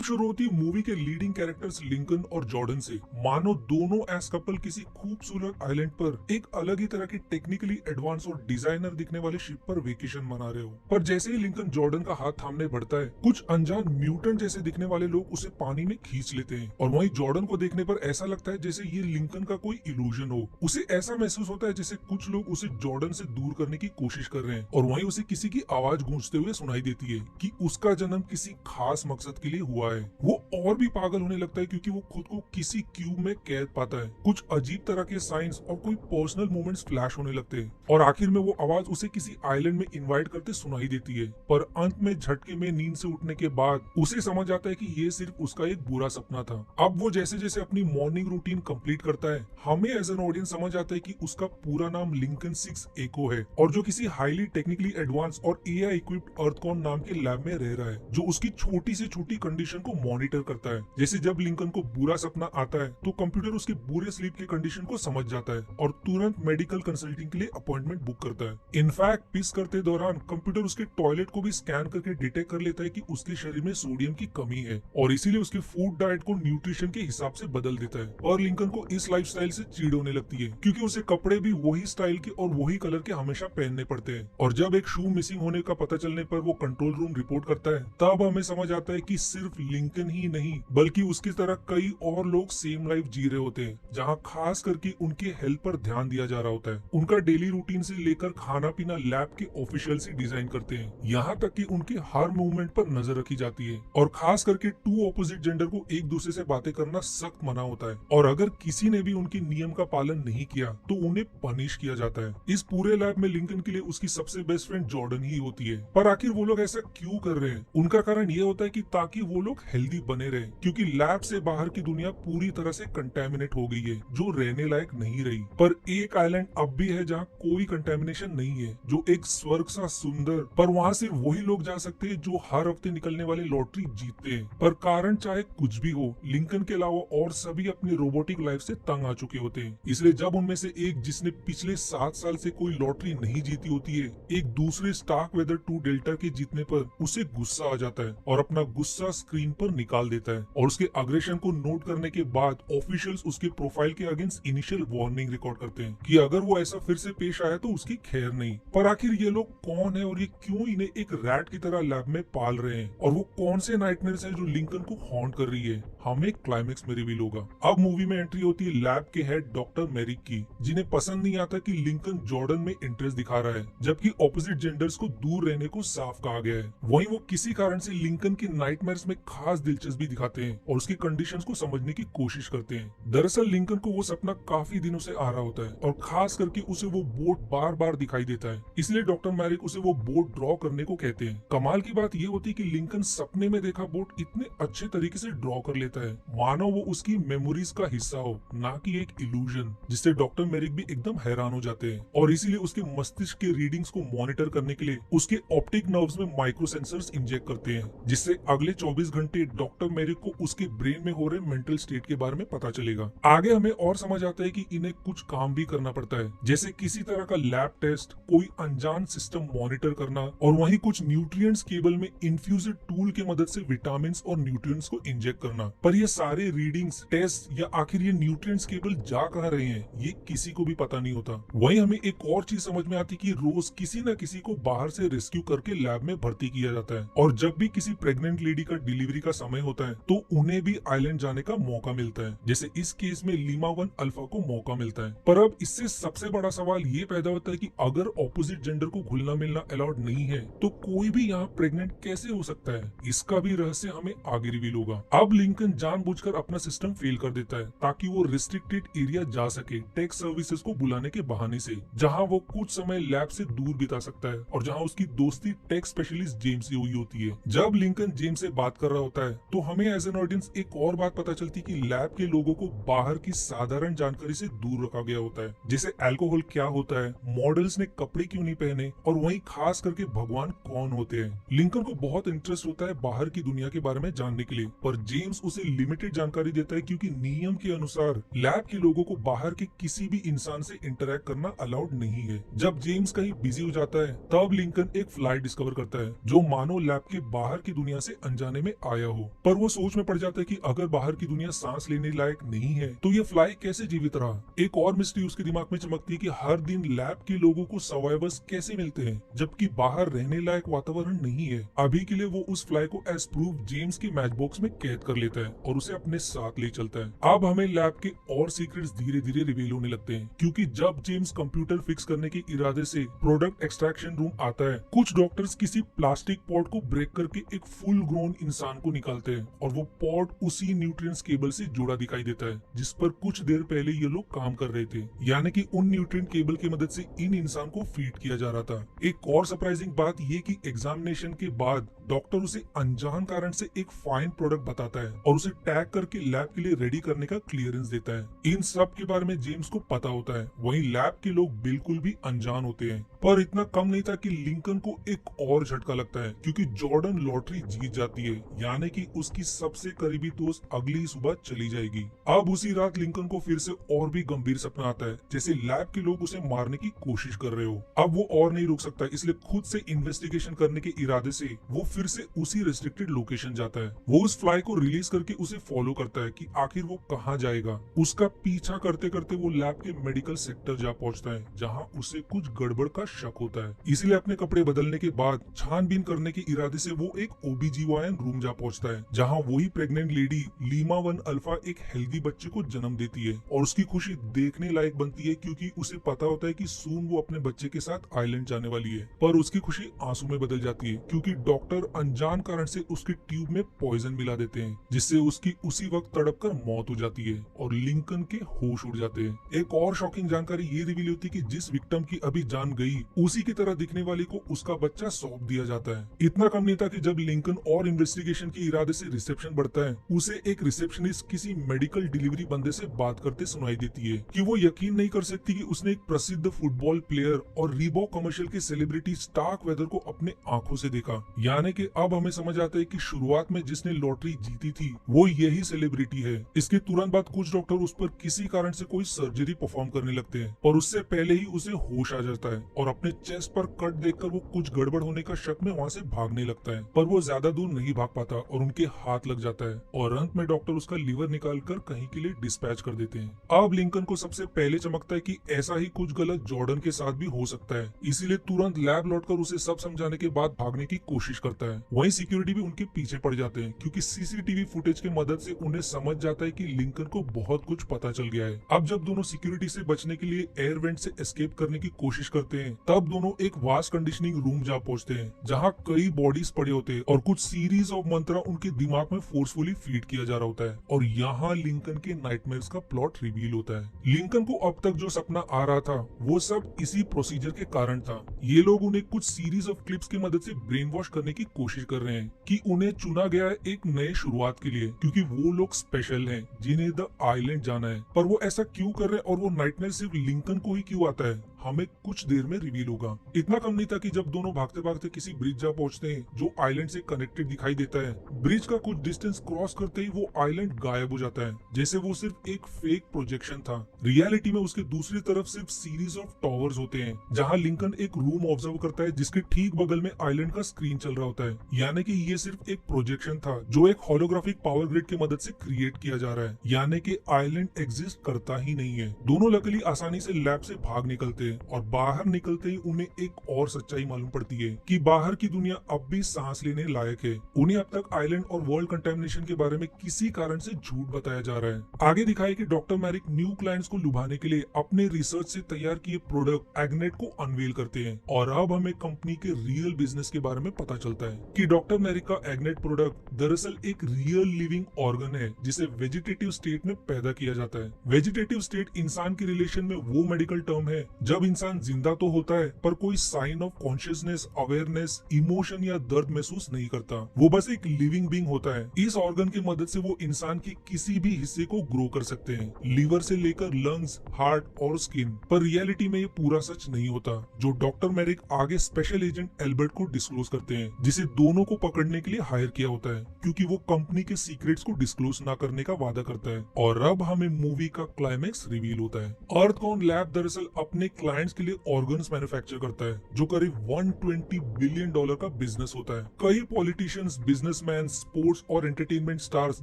शुरू होती है मूवी के लीडिंग कैरेक्टर्स लिंकन और जॉर्डन से। मानो दोनों एस कपल किसी खूबसूरत आइलैंड पर एक अलग ही तरह की टेक्निकली एडवांस और डिजाइनर दिखने वाले शिप पर वेकेशन मना रहे हो। पर जैसे ही लिंकन जॉर्डन का हाथ थामने बढ़ता है, कुछ अनजान म्यूटेंट जैसे दिखने वाले लोग उसे पानी में खींच लेते हैं और वहीं जॉर्डन को देखने पर ऐसा लगता है जैसे ये लिंकन का कोई इल्यूजन हो। उसे ऐसा महसूस होता है जैसे कुछ लोग उसे जॉर्डन से दूर करने की कोशिश कर रहे हैं और वहीं उसे किसी की आवाज गूंजते हुए सुनाई देती है कि उसका जन्म किसी खास मकसद के लिए हुआ है। वो और भी पागल होने लगता है क्योंकि वो खुद को किसी क्यूब में कैद पाता है। कुछ अजीब तरह के साइंस और कोई पर्सनल मोमेंट्स फ्लैश होने लगते हैं और आखिर में वो आवाज उसे किसी आइलैंड में इनवाइट करते सुनाई देती है। पर अंत में झटके में नींद से उठने के बाद उसे समझ आता है कि ये सिर्फ उसका एक बुरा सपना था। अब वो जैसे जैसे अपनी मॉर्निंग रूटीन कंप्लीट करता है, हमें एज एन ऑडियंस समझ आता है कि उसका पूरा नाम लिंकन 6 एको है और जो किसी हाईली टेक्निकली एडवांस और एआई इक्विप्ड अर्थकॉन नाम के लैब में रह रहा है, जो उसकी छोटी से छोटी कंडीशन को मॉनिटर करता है। जैसे जब लिंकन को बुरा सपना आता है तो कंप्यूटर उसके बुरे स्लीप की कंडीशन को समझ जाता है और तुरंत मेडिकल कंसल्टिंग के लिए अपॉइंटमेंट बुक करता है। इनफैक्ट पिस करते दौरान कंप्यूटर उसके टॉयलेट को भी स्कैन करके डिटेक्ट कर लेता है कि उसके शरीर में सोडियम की कमी है और इसीलिए उसके फूड डाइट को न्यूट्रिशन के हिसाब से बदल देता है। और लिंकन को इस लाइफस्टाइल से चिढ़ होने लगती है क्योंकि उसे कपड़े भी वही स्टाइल के और वही कलर के हमेशा पहनने पड़ते हैं। और जब एक शू मिसिंग होने का पता चलने पर वो कंट्रोल रूम रिपोर्ट करता है, तब हमें समझ आता है कि सिर्फ लिंकन ही नहीं बल्कि उसकी तरह कई और लोग सेम लाइफ जी रहे होते हैं, जहां खास करके उनके हेल्थ पर ध्यान दिया जा रहा होता है। उनका डेली रूटीन से लेकर खाना पीना लैब के ऑफिशियल्स ही डिजाइन करते हैं, यहाँ तक कि उनके हर मूवमेंट पर नजर रखी जाती है। और खास करके टू ऑपोजिट जेंडर को एक दूसरे से बातें करना सख्त मना होता है और अगर किसी ने भी उनके नियम का पालन नहीं किया तो उन्हें पनिश किया जाता है। इस पूरे लैब में लिंकन के लिए उसकी सबसे बेस्ट फ्रेंड जॉर्डन ही होती है। पर आखिर वो लोग ऐसा क्यों कर रहे हैं? उनका कारण ये होता है कि ताकि वो लोग हेल्दी बने रहे, क्योंकि लैब से बाहर की दुनिया पूरी तरह से कंटेमिनेट हो गई है, जो रहने लायक नहीं रही। पर एक आइलैंड अब भी है जहाँ कोई कंटेमिनेशन नहीं है, जो एक स्वर्ग सा सुंदर, पर वहाँ सिर्फ वही लोग जा सकते हैं जो हर हफ्ते निकलने वाली लॉटरी जीतते हैं। पर कारण चाहे कुछ भी हो, लिंकन के अलावा और सभी अपनी रोबोटिक लाइफ से तंग आ चुके होते हैं। इसलिए जब उनमें से एक, जिसने पिछले 7 साल से कोई लॉटरी नहीं जीती होती है, एक दूसरे स्टार्क वेदर 2 डेल्टा के जीतने पर उसे गुस्सा आ जाता है और अपना गुस्सा स्क्रीन पर निकाल देता है। और उसके अग्रेशन को नोट करने के बाद ऑफिशियल्स उसके प्रोफाइल के अगेंस्ट इनिशियल वार्निंग रिकॉर्ड करते हैं कि अगर वो ऐसा फिर से पेश आया तो उसकी खैर नहीं। पर आखिर ये लोग कौन है और ये क्यों इन्हें एक रैट की तरह लैब में पाल रहे हैं, और वो कौन से नाइटमेयर्स हैं जो लिंकन को हॉन्ट कर रही है, हमें क्लाइमेक्स में रिवील होगा। अब मूवी में एंट्री होती है लैब के हेड डॉक्टर मेरिक की, जिन्हें पसंद नहीं आता कि लिंकन जॉर्डन में इंटरेस्ट दिखा रहा है, जबकि ऑपोजिट जेंडर्स को दूर रहने को साफ कहा गया है। वहीं वो किसी कारण से लिंकन के नाइटमेयर्स में खास दिलचस्पी दिखाते हैं और उसकी कंडीशंस को समझने की कोशिश करते हैं। दरअसल लिंकन को वो सपना काफी दिनों से आ रहा होता है और खास करके उसे वो बोट बार बार दिखाई देता है, इसलिए डॉक्टर मैरिक उसे वो बोट ड्रॉ करने को कहते हैं। कमाल की बात ये होती है कि लिंकन सपने में देखा बोट इतने अच्छे तरीके से ड्रॉ कर लेता है, मानो वो उसकी मेमोरीज का हिस्सा हो, ना कि एक इल्यूजन, जिससे डॉक्टर मैरिक भी एकदम हैरान हो जाते हैं। और इसीलिए उसके मस्तिष्क के रीडिंग्स को मॉनिटर करने के लिए उसके ऑप्टिक नर्व्स में माइक्रो सेंसर्स इंजेक्ट करते हैं, जिससे अगले 24 घंटे डॉक्टर मैरिक को उसके ब्रेन में हो रहे मेंटल स्टेट के बारे में पता चलेगा। आगे हमें और समझ आता है कि इन्हें कुछ काम भी करना पड़ता है, जैसे किसी तरह का लैब टेस्ट, कोई अनजान सिस्टम मॉनिटर करना और वहीं कुछ न्यूट्रिएंट्स केबल में इन्फ्यूज्ड टूल की मदद से विटामिन और न्यूट्रिएंट्स को इंजेक्ट करना। पर ये सारे रीडिंग्स, टेस्ट या आखिर ये न्यूट्रिएंट्स केबल जा कहाँ रहे हैं, ये किसी को भी पता नहीं होता। वहीं हमें एक और चीज समझ में आती कि रोज किसी न किसी को बाहर से रेस्क्यू करके लैब में भर्ती किया जाता है और जब भी किसी प्रेग्नेंट लेडी का डिलीवरी का समय होता है तो उन्हें भी आइलैंड जाने का मौका मिलता है, जैसे इस केस में लीमा 1 अल्फा को मौका मिलता है। पर अब इससे सबसे बड़ा सवाल ये पैदा होता है कि अगर ऑपोजिट जेंडर को घुलना मिलना अलाउड नहीं है तो कोई भी यहाँ प्रेग्नेंट कैसे हो सकता है? इसका भी रहस्य हमें आगे रिवील होगा। अब लिंकन जानबूझकर अपना सिस्टम फेल कर देता है ताकि वो रिस्ट्रिक्टेड एरिया जा सके टेक सर्विसेज को बुलाने के बहाने से, जहाँ वो कुछ समय लैब से दूर बिता सकता है और जहाँ उसकी दोस्ती टेक स्पेशलिस्ट जेम्स से हुई होती है। जब लिंकन जेम्स से बात कर रहा होता है तो हमें एज एन ऑडियंस एक और बात पता चलती है कि लैब के लोगों को बाहर की साधारण जानकारी से दूर रखा गया होता है, जैसे अल्कोहल क्या होता है, मॉडल्स ने कपड़े क्यों नहीं पहने और वहीं खास करके भगवान कौन होते हैं। लिंकन को बहुत इंटरेस्ट होता है बाहर की दुनिया के बारे में जानने के लिए, पर जेम्स उसे उसे लिमिटेड जानकारी देता है क्योंकि नियम के अनुसार लैब के लोगों को बाहर के किसी भी इंसान से इंटरेक्ट करना अलाउड नहीं है। जब जेम्स कहीं बिजी हो जाता है तब लिंकन एक फ्लाई डिस्कवर करता है जो मानो लैब के बाहर की दुनिया से अनजाने में आया हो, पर वो सोच में पड़ जाता है कि अगर बाहर की दुनिया सांस लेने लायक नहीं है तो ये फ्लाई कैसे जीवित रहा। एक और मिस्ट्री उसके दिमाग में चमकती है कि हर दिन लैब के लोगों को सर्वाइवर्स कैसे मिलते हैं जबकि बाहर रहने लायक वातावरण नहीं है। अभी के लिए वो उस फ्लाई को एज प्रूफ जेम्स के मैच बॉक्स में कैद कर लेता है और उसे अपने साथ ले चलता है। अब हमें लैब के और सीक्रेट्स धीरे धीरे रिवील होने लगते हैं क्योंकि जब जेम्स कंप्यूटर फिक्स करने के इरादे से प्रोडक्ट एक्सट्रैक्शन रूम आता है, कुछ डॉक्टर्स किसी प्लास्टिक पॉट को ब्रेक करके एक फुल ग्रोन इंसान को निकालते हैं और वो पॉट उसी न्यूट्रिएंट्स केबल से जुड़ा दिखाई देता है जिस पर कुछ देर पहले ये लोग काम कर रहे थे, यानी कि उन न्यूट्रिएंट केबल की मदद से इन इंसान को फीड किया जा रहा था। एक और सरप्राइजिंग बात ये कि एग्जामिनेशन के बाद डॉक्टर उसे अनजान कारण से एक फाइन प्रोडक्ट बताता है और उसे टैग करके लैब के लिए रेडी करने का क्लियरेंस देता है। इन सब के बारे में जेम्स को पता होता है, वहीं लैब के लोग बिल्कुल भी अनजान होते हैं। पर इतना कम नहीं था कि लिंकन को एक और झटका लगता है क्योंकि जॉर्डन लॉटरी जीत जाती है, यानी कि उसकी सबसे करीबी दोस्त अगली सुबह चली जाएगी। अब उसी रात लिंकन को फिर से और भी गंभीर सपना आता है जैसे लैब के लोग उसे मारने की कोशिश कर रहे हो। अब वो और नहीं रुक सकता, इसलिए खुद से इन्वेस्टिगेशन करने के इरादे से वो फिर से उसी रेस्ट्रिक्टेड लोकेशन जाता है। वो उस फ्लाई को रिलीज करके उसे फॉलो करता है कि आखिर वो कहाँ जाएगा। उसका पीछा करते करते वो लैब के मेडिकल सेक्टर जा पहुंचता है जहाँ उसे कुछ गड़बड़ का शक होता है, इसलिए अपने कपड़े बदलने के बाद छानबीन करने के इरादे से वो एक ओबीजीवायन रूम जा पहुंचता है जहाँ वही प्रेग्नेंट लेडी लीमा 1 अल्फा एक हेल्दी बच्चे को जन्म देती है और उसकी खुशी देखने लायक बनती है क्योंकि उसे पता होता है कि सून वो अपने बच्चे के साथ आइलैंड जाने वाली है। पर उसकी खुशी आंसू में बदल जाती है क्योंकि डॉक्टर अनजान कारण से उसकी ट्यूब में पॉइजन मिला देते हैं जिससे उसकी उसी वक्त तड़प कर मौत हो जाती है और लिंकन के होश उड़ जाते हैं। एक और शॉकिंग जानकारी ये रिवील होती है कि जिस विक्टिम की अभी जान गई उसी की तरह दिखने वाली को उसका बच्चा सौंप दिया जाता है। इतना कम नहीं था कि जब लिंकन और इन्वेस्टिगेशन के इरादे से रिसेप्शन बढ़ता है, उसे एक रिसेप्शनिस्ट किसी मेडिकल डिलीवरी बंदे से बात करते सुनाई देती है कि वो यकीन नहीं कर सकती कि उसने एक प्रसिद्ध फुटबॉल प्लेयर और रीबॉक कमर्शियल के सेलिब्रिटी स्टार्क वेदर को अपने आंखों से देखा। यानी कि अब हमें समझ आता है कि शुरुआत में जिसने लॉटरी जीती थी वो यही सेलिब्रिटी है। इसके तुरंत बाद कुछ डॉक्टर उस पर किसी कारण से कोई सर्जरी परफॉर्म करने लगते हैं और उससे पहले ही उसे होश आ जाता है और अपने चेस्ट पर कट देखकर वो कुछ गड़बड़ होने का शक में वहाँ से भागने लगता है, पर वो ज्यादा दूर नहीं भाग पाता और उनके हाथ लग जाता है और अंत में डॉक्टर उसका लीवर निकाल कर कहीं के लिए डिस्पैच कर देते हैं। अब लिंकन को सबसे पहले चमकता है कि ऐसा ही कुछ गलत जॉर्डन के साथ भी हो सकता है, इसीलिए तुरंत लैब लौटकर उसे सब समझाने के बाद भागने की कोशिश करता है। वहीं सिक्योरिटी भी उनके पीछे पड़ जाते हैं क्योंकि सीसीटीवी फुटेज की मदद से उन्हें समझ जाता है कि लिंकन को बहुत कुछ पता चल गया है। अब जब दोनों सिक्योरिटी से बचने के लिए एयर वेंट से एस्केप करने की कोशिश करते हैं तब दोनों एक वास्ट कंडीशनिंग रूम जा पहुंचते हैं जहां कई बॉडीज पड़े होते हैं और कुछ सीरीज ऑफ मंत्र उनके दिमाग में फोर्सफुली फीड किया जा रहा होता है और यहाँ लिंकन के नाइटमेयर्स का प्लॉट रिवील होता है। लिंकन को अब तक जो सपना आ रहा था वो सब इसी प्रोसीजर के कारण था। ये लोग उन्हें कुछ सीरीज ऑफ क्लिप्स की मदद से ब्रेन वॉश करने की कोशिश कर रहे हैं कि उन्हें चुना गया है एक नए शुरुआत के लिए क्योंकि वो लोग स्पेशल हैं जिन्हें द आइलैंड जाना है। पर वो ऐसा क्यों कर रहे हैं और वो नाइटमेयर सिर्फ लिंकन को ही क्यों आता है, हमें कुछ देर में रिवील होगा। इतना कम नहीं था कि जब दोनों भागते भागते किसी ब्रिज जा पहुंचते हैं जो आइलैंड से कनेक्टेड दिखाई देता है, ब्रिज का कुछ डिस्टेंस क्रॉस करते ही वो आइलैंड गायब हो जाता है जैसे वो सिर्फ एक फेक प्रोजेक्शन था। रियलिटी में उसके दूसरी तरफ सिर्फ सीरीज ऑफ टावर्स होते हैं जहां लिंकन एक रूम ऑब्जर्व करता है जिसके ठीक बगल में आइलैंड का स्क्रीन चल रहा होता है, यानी कि ये सिर्फ एक प्रोजेक्शन था जो एक होलोग्राफिक पावर ग्रिड की मदद से क्रिएट किया जा रहा है, यानी कि आइलैंड एग्जिस्ट करता ही नहीं है। दोनों लकीली आसानी से लैब से भाग निकलते हैं और बाहर निकलते ही उन्हें एक और सच्चाई मालूम पड़ती है कि बाहर की दुनिया अब भी सांस लेने लायक है। उन्हें अब तक आइलैंड और वर्ल्ड कंटेमिनेशन के बारे में किसी कारण से झूठ बताया जा रहा है। आगे दिखाया कि डॉक्टर मैरिक न्यू क्लाइंट्स को लुभाने के लिए अपने रिसर्च से तैयार किए प्रोडक्ट एग्नेट को अनवील करते हैं और अब हमें कंपनी के रियल बिजनेस के बारे में पता चलता है कि डॉक्टर मैरिक का एग्नेट प्रोडक्ट दरअसल एक रियल लिविंग ऑर्गन है जिसे वेजिटेटिव स्टेट में पैदा किया जाता है। वेजिटेटिव स्टेट इंसान के रिलेशन में वो मेडिकल टर्म है जब जब इंसान जिंदा तो होता है पर कोई sign of consciousness, awareness, emotion या दर्द महसूस नहीं करता। वो बस एक लिविंग बीइंग होता है। इस ऑर्गन की मदद से वो इंसान के किसी भी हिस्से को ग्रो कर सकते हैं, लीवर से लेकर लंग्स, हार्ट और स्किन। पर रियलिटी में ये पूरा सच नहीं होता, जो डॉक्टर मैरिक आगे स्पेशल एजेंट एल्बर्ट को डिस्क्लोज करते हैं, जिसे दोनों को पकड़ने के लिए हायर किया होता है, क्योंकि वो कंपनी के सीक्रेट्स को डिस्क्लोज ना करने का वादा करता है। और अब हमें मूवी का क्लाइमेक्स रिवील होता है। अर्थकॉन लैब दरअसल अपने क्लाइंट्स के लिए ऑर्गन्स मैन्युफैक्चर करता है, जो करीब $120 बिलियन का बिजनेस होता है। कई पॉलिटिशियंस, बिजनेसमैन, स्पोर्ट्स और एंटरटेनमेंट स्टार्स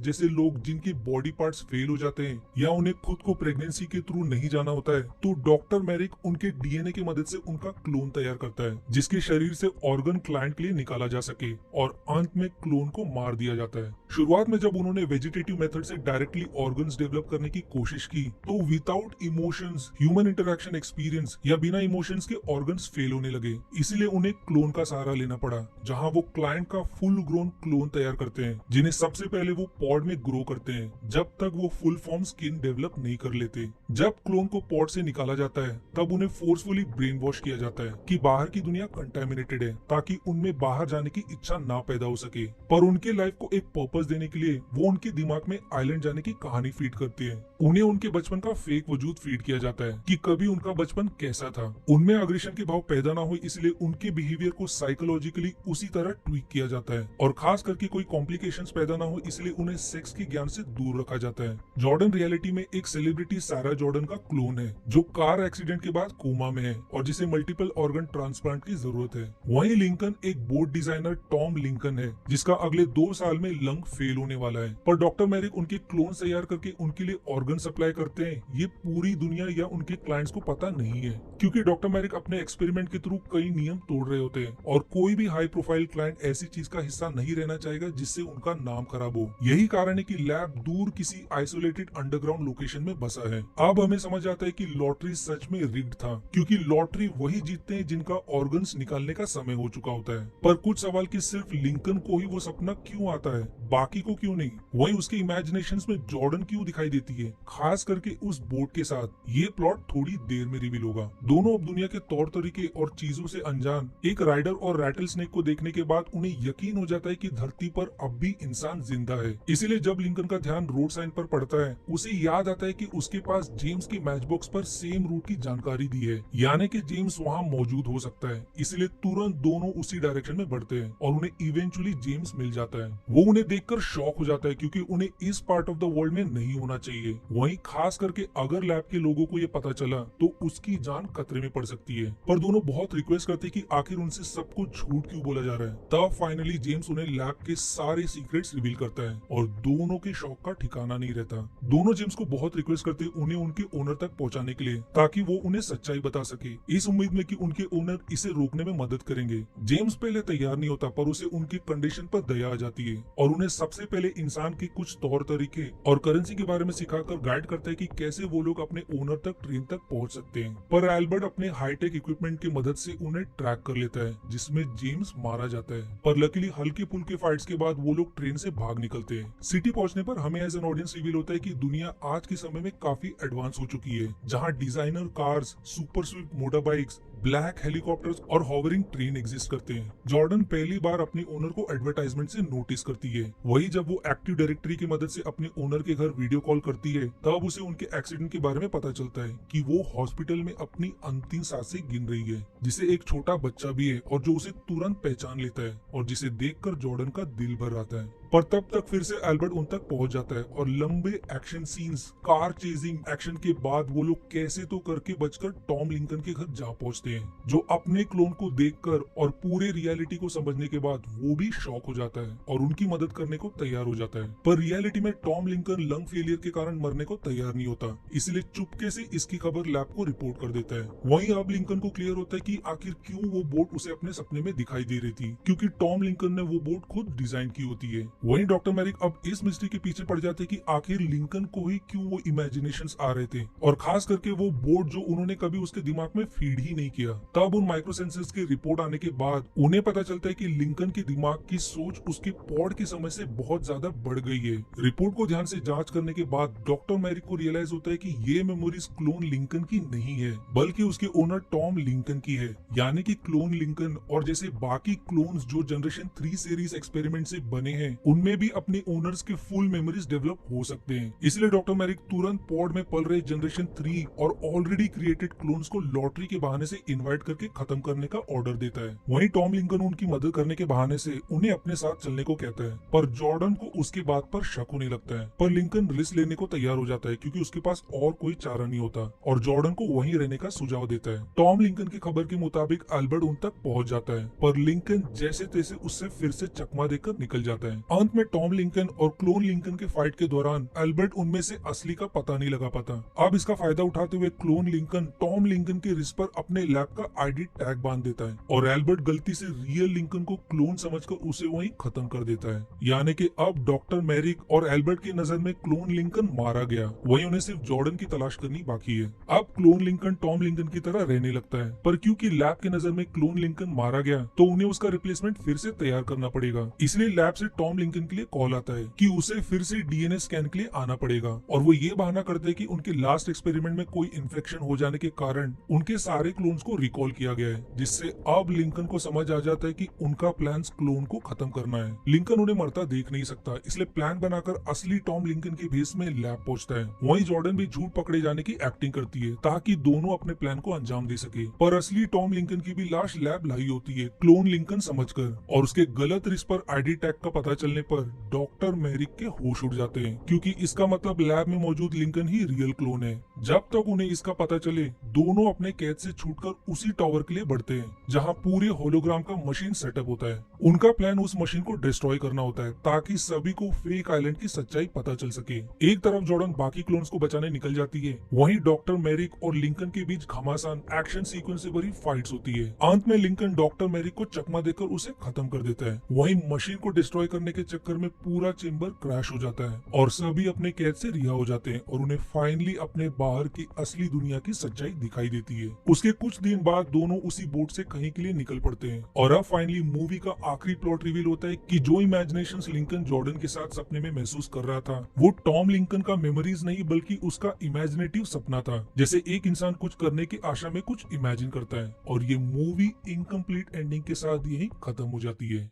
जैसे लोग जिनके बॉडी पार्ट्स फेल हो जाते हैं या उन्हें खुद को प्रेगनेंसी के थ्रू नहीं जाना होता है, तो डॉक्टर मैरिक उनके डीएनए की मदद से उनका क्लोन तैयार करता है, जिसके शरीर से ऑर्गन क्लाइंट के लिए निकाला जा सके और अंत में क्लोन को मार दिया जाता है। शुरुआत में जब उन्होंने वेजिटेटिव मेथड से डायरेक्टली ऑर्गन्स डेवलप करने की कोशिश की, तो without emotions, human interaction experience या बिना इमोशंस के ऑर्गन्स फेल होने लगे। इसलिए उन्हें क्लोन का सहारा लेना पड़ा, जहां वो क्लाइंट का फुल ग्रोन क्लोन तैयार करते हैं, जिन्हें सबसे पहले वो पॉड में ग्रो करते हैं, जब तक वो फुल फॉर्म स्किन डेवलप नहीं कर लेते। जब क्लोन को पॉड से निकाला जाता है, तब उन्हें फोर्सफुली ब्रेन वॉश किया जाता है कि बाहर की दुनिया कंटामिनेटेड है, ताकि उनमें बाहर जाने की इच्छा ना पैदा हो सके। पर उनके लाइफ को एक पर्पस देने के लिए वो उनके दिमाग में आइलैंड जाने की कहानी फीड करती है। उन्हें उनके बचपन का फेक वजूद फीड किया जाता है कि कभी उनका बचपन कैसा था। उनमें अग्रेशन के भाव पैदा ना हो, इसलिए उनके बिहेवियर को साइकोलॉजिकली उसी तरह ट्वीक किया जाता है, और खास करके कोई कॉम्प्लिकेशंस पैदा ना हो, इसलिए उन्हें सेक्स के ज्ञान से दूर रखा जाता है। जॉर्डन रियलिटी में एक सेलिब्रिटी सारा जॉर्डन का क्लोन है, जो कार एक्सीडेंट के बाद कोमा में है और जिसे मल्टीपल ऑर्गन ट्रांसप्लांट की जरूरत है। वहीं लिंकन एक बोट डिजाइनर टॉम लिंकन है, जिसका अगले 2 साल में लंग फेल होने वाला है। पर डॉक्टर मैरिक उनके क्लोन तैयार करके उनके लिए ऑर्गन सप्लाई करते हैं, ये पूरी दुनिया या उनके क्लाइंट्स को पता नहीं है, क्योंकि डॉक्टर मैरिक अपने एक्सपेरिमेंट के थ्रू कई नियम तोड़ रहे होते हैं, और कोई भी हाई प्रोफाइल क्लाइंट ऐसी चीज का हिस्सा नहीं रहना चाहेगा जिससे उनका नाम खराब हो। यही कारण है कि लैब दूर किसी आइसोलेटेड अंडरग्राउंड लोकेशन में बसा है। अब हमें समझ आता है कि लॉटरी सच में रिग्ड था, क्योंकि लॉटरी वही जीतते हैं जिनका ऑर्गन्स निकालने का समय हो चुका होता है। पर कुछ सवाल कि सिर्फ लिंकन को ही वो सपना क्यों आता है, बाकी को क्यों नहीं? वहीं उसके इमेजिनेशंस में जॉर्डन क्यों दिखाई देती है, खास करके उस बोट के साथ? ये प्लॉट थोड़ी देर में रिवील होगा। दोनों अब दुनिया के तौर तरीके और चीजों से अनजान एक राइडर और रैटल स्नेक को देखने के बाद उन्हें यकीन हो जाता है कि धरती पर अब भी इंसान जिंदा है। इसीलिए जब लिंकन का ध्यान रोड साइन पर पड़ता है, उसे याद आता है कि उसके पास जेम्स के मैच बॉक्स पर सेम रूट की जानकारी दी है, यानी कि जेम्स वहाँ मौजूद हो सकता है। इसलिए तुरंत दोनों उसी डायरेक्शन में बढ़ते हैं और उन्हें इवेंचुअली जेम्स मिल जाता है। वो उन्हें देखकर शॉक हो जाता है, क्योंकि उन्हें इस पार्ट ऑफ द वर्ल्ड में नहीं होना चाहिए। वहीं खास करके अगर लैब के लोगों को ये पता चला तो उसकी जान खतरे में पड़ सकती है। पर दोनों बहुत रिक्वेस्ट करते हैं कि आखिर उनसे सब कुछ झूठ क्यों बोला जा रहा है। तब फाइनली जेम्स उन्हें लैब के सारे सीक्रेट्स रिवील करता है और दोनों के शौक का ठिकाना नहीं रहता। दोनों जेम्स को बहुत रिक्वेस्ट करते हैं उन्हें उनके ओनर तक पहुंचाने के लिए, ताकि वो उन्हें सच्चाई बता सके, इस उम्मीद में कि उनके ओनर इसे रोकने में मदद करेंगे। जेम्स पहले तैयार नहीं होता, पर उसे उनकी कंडीशन पर दया आ जाती है और उन्हें सबसे पहले इंसान के कुछ तौर तरीके और करेंसी के बारे में सिखाकर गाइड करता है कि कैसे वो लोग अपने ओनर तक, ट्रेन तक पहुंच सकते हैं। पर एल्बर्ट अपने हाईटेक इक्विपमेंट की मदद से उन्हें ट्रैक कर लेता है, जिसमें जेम्स मारा जाता है। पर लकीली हल्के फुल्के फाइट्स के बाद वो लोग ट्रेन से भाग निकलते हैं। सिटी पहुंचने पर हमें एज एन ऑडियंस रिवील होता है कि दुनिया आज के समय में काफी एडवांस हो चुकी है, जहां designer cars, super Swift motor bikes, black helicopters और हॉवरिंग ट्रेन एग्जिस्ट करते हैं। जॉर्डन पहली बार अपनी ओनर को एडवर्टाइजमेंट से नोटिस करती है। वही जब वो एक्टिव डायरेक्टरी की मदद से अपने ओनर के घर वीडियो कॉल करती है, तब उसे उनके एक्सीडेंट के बारे में पता चलता है कि वो हॉस्पिटल में अपनी अंतिम सांसें गिन रही है, जिसे एक छोटा बच्चा भी है और जो उसे तुरंत पहचान लेता है और जिसे देखकर जॉर्डन का दिल भर आता है। पर तब तक फिर से एल्बर्ट उन तक पहुंच जाता है और लंबे action scenes, car chasing action के बाद वो लोग कैसे तो करके बचकर टॉम लिंकन के घर जा पहुंचते हैं, जो अपने क्लोन को देखकर और पूरे रियलिटी को समझने के बाद वो भी शॉक हो जाता है और उनकी मदद करने को तैयार हो जाता है। पर रियलिटी में टॉम लिंकन लंग फेलियर के कारण मरने को तैयार नहीं होता, इसलिए चुपके से इसकी खबर लैब को रिपोर्ट कर देता है। वहीं अब लिंकन को क्लियर होता है कि आखिर क्यों वो बोट उसे अपने सपने में दिखाई दे रही थी, क्योंकि टॉम लिंकन ने वो बोट खुद डिजाइन की होती है। वहीं डॉक्टर मैरिक अब इस मिस्ट्री के पीछे पड़ जाते कि आखिर लिंकन को ही क्यों वो इमेजिनेशंस आ रहे थे, और खास करके वो बोर्ड जो उन्होंने कभी उसके दिमाग में फीड ही नहीं किया। तब उन माइक्रोसेंसर्स की रिपोर्ट आने के बाद उन्हें पता चलता है कि लिंकन के दिमाग की सोच उसके पॉड की समझ से बहुत ज्यादा बढ़ गई है। रिपोर्ट को ध्यान से जांच करने के बाद डॉक्टर मैरिक को रियलाइज होता है कि ये मेमोरीज क्लोन लिंकन की नहीं है, बल्कि उसके ओनर टॉम लिंकन की है। यानी कि क्लोन लिंकन और जैसे बाकी क्लोन्स जो जनरेशन 3 सीरीज एक्सपेरिमेंट से बने हैं, उनमें भी अपने ओनर्स के फुल मेमोरीज डेवलप हो सकते हैं। इसलिए डॉक्टर मैरिक तुरंत पॉड में पल रहे जनरेशन 3 और ऑलरेडी क्रिएटेड क्लोन्स को लॉटरी के बहाने से इनवाइट करके खत्म करने का ऑर्डर देता है। वहीं टॉम लिंकन उनकी मदद करने के बहाने से उन्हें अपने साथ चलने को कहता है, पर जॉर्डन को उसकी बात पर शक होने लगता है। पर लिंकन रिस्क लेने को तैयार हो जाता है क्योंकि उसके पास और कोई चारा नहीं होता, और जॉर्डन को वहीं रहने का सुझाव देता है। टॉम लिंकन की खबर के मुताबिक अल्बर्ट उन तक पहुंच जाता है, पर लिंकन जैसे तैसे उससे फिर से चकमा देकर निकल जाता है। अंत में टॉम लिंकन और क्लोन लिंकन के फाइट के दौरान अल्बर्ट उनमें से असली का पता नहीं लगा पाता। अब इसका फायदा उठाते हुए क्लोन लिंकन टॉम लिंकन के रिस्ट पर अपने लैब का आईडी टैग बांध देता है, और अल्बर्ट गलती से रियल लिंकन को क्लोन समझकर उसे वहीं खत्म कर देता है। यानी कि अब डॉक्टर मैरिक और एल्बर्ट की नजर में क्लोन लिंकन मारा गया, वहीं उन्हें सिर्फ जॉर्डन की तलाश करनी बाकी है। अब क्लोन लिंकन टॉम लिंकन की तरह रहने लगता है, पर क्योंकि लैब की नजर में क्लोन लिंकन मारा गया तो उन्हें उसका रिप्लेसमेंट फिर से तैयार करना पड़ेगा। इसलिए लैब से टॉम लिंकन के लिए कॉल आता है कि उसे फिर से डीएनए स्कैन के लिए आना पड़ेगा, और वो ये बहाना करते हैं कि उनके लास्ट एक्सपेरिमेंट में कोई इन्फेक्शन हो जाने के कारण उनके सारे क्लोन्स को रिकॉल किया गया है, जिससे अब लिंकन को समझ आ जाता है कि उनका प्लान क्लोन को खत्म करना है। लिंकन उन्हें मरता देख नहीं सकता, इसलिए प्लान बनाकर असली टॉम लिंकन के भेस में लैब पहुंचता है। वहीं जॉर्डन भी झूठ पकड़े जाने की एक्टिंग करती है ताकि दोनों अपने प्लान को अंजाम दे सके, पर असली टॉम लिंकन की भी लाश लैब लाई होती है क्लोन लिंकन समझकर, और उसके गलत रिस्ट पर आईडी टैग का पता चलने पर डॉक्टर मैरिक के होश उड़ जाते हैं, क्योंकि इसका मतलब लैब में मौजूद लिंकन ही रियल क्लोन है। जब तक उन्हें इसका पता चले, दोनों अपने कैद से छूटकर उसी टावर के लिए बढ़ते हैं जहां पूरे होलोग्राम का मशीन सेटअप होता है। उनका प्लान उस मशीन को डिस्ट्रॉय करना होता है ताकि सभी को फेक आइलैंड की सच्चाई पता चल सके। एक तरफ जॉर्डन बाकी क्लोन्स को बचाने निकल जाती है, वहीं डॉक्टर मैरिक और लिंकन के बीच घमासान एक्शन सीक्वेंस से भरी फाइट्स होती है। अंत में लिंकन डॉक्टर मैरिक को चकमा देकर उसे खत्म कर देता है। वहीं मशीन को डिस्ट्रॉय करने के चक्कर में पूरा चेम्बर क्रैश हो जाता है और सभी अपने कैद से रिहा हो जाते हैं, और उन्हें फाइनली अपने बाहर की असली दुनिया की सच्चाई दिखाई देती है। उसके कुछ दिन बाद दोनों उसी बोट से कहीं के लिए निकल पड़ते हैं, और अब फाइनली मूवी का आखिरी प्लॉट रिवील होता है कि जो इमेजिनेशंस लिंकन जॉर्डन के साथ सपने में महसूस कर रहा था, वो टॉम लिंकन का मेमोरीज नहीं बल्कि उसका इमेजिनेटिव सपना था। जैसे एक इंसान कुछ करने की आशा में कुछ इमेजिन करता है, और ये मूवी इनकम्प्लीट एंडिंग के साथ यही खत्म हो जाती है।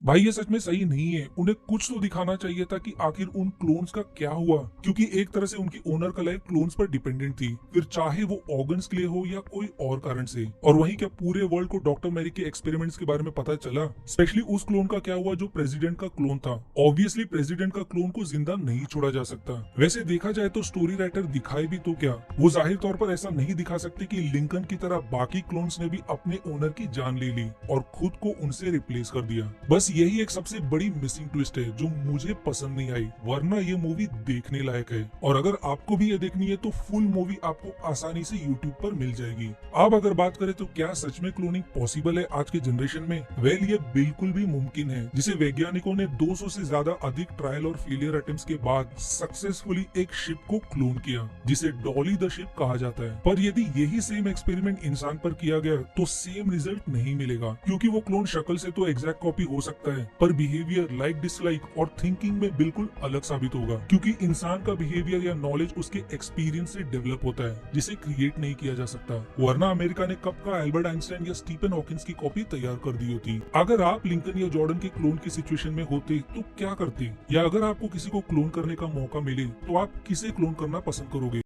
भाई ये सच में सही नहीं है। उन्हें कुछ तो दिखाना चाहिए था कि आखिर उन क्लोन्स का क्या हुआ, क्योंकि एक तरह से उनकी ओनर का लाइफ क्लोन्स पर डिपेंडेंट थी, फिर चाहे वो ऑर्गन्स के लिए हो या कोई और कारण से। और वहीं क्या पूरे वर्ल्ड को डॉक्टर मैरिक के एक्सपेरिमेंट्स के बारे में पता चला? स्पेशली उस क्लोन का क्या हुआ जो प्रेसिडेंट का क्लोन था? ऑब्वियसली प्रेसिडेंट का क्लोन को जिंदा नहीं छोड़ा जा सकता। वैसे देखा जाए तो स्टोरी राइटर दिखाए भी तो क्या, वो जाहिर तौर पर ऐसा नहीं दिखा सकते कि लिंकन की तरह बाकी क्लोन्स ने भी अपने ओनर की जान ले ली और खुद को उनसे रिप्लेस कर दिया। बस यही एक सबसे बड़ी मिसिंग ट्विस्ट है जो मुझे पसंद नहीं आई, वरना ये मूवी देखने लायक है। और अगर आपको भी ये देखनी है तो फुल मूवी आपको आसानी से YouTube पर मिल जाएगी। अब अगर बात करें तो क्या सच में क्लोनिंग पॉसिबल है आज के जनरेशन में? वेल ये बिल्कुल भी मुमकिन है, जिसे वैज्ञानिकों ने 200 से ज्यादा अधिक ट्रायल और फेलियर अटेम्प्ट्स के बाद सक्सेसफुली एक शिप को क्लोन किया, जिसे डॉली द शिप कहा जाता है। पर यदि यही सेम एक्सपेरिमेंट इंसान पर किया गया तो सेम रिजल्ट नहीं मिलेगा, क्योंकि वो क्लोन शक्ल से तो एग्जैक्ट कॉपी हो सकता है, पर बिहेवियर, लाइक डिसलाइक और थिंकिंग में बिल्कुल अलग साबित होगा, क्योंकि इंसान का बिहेवियर या नॉलेज उसके एक्सपीरियंस से डेवलप होता है, जिसे क्रिएट नहीं किया जा सकता। वरना अमेरिका ने कब का एल्बर्ट आइंस्टाइन या स्टीफन हॉकिंस की कॉपी तैयार कर दी होती। अगर आप लिंकन या जॉर्डन के क्लोन की सिचुएशन में होते तो क्या करते? या अगर आपको किसी को क्लोन करने का मौका मिले तो आप किसे क्लोन करना पसंद करोगे?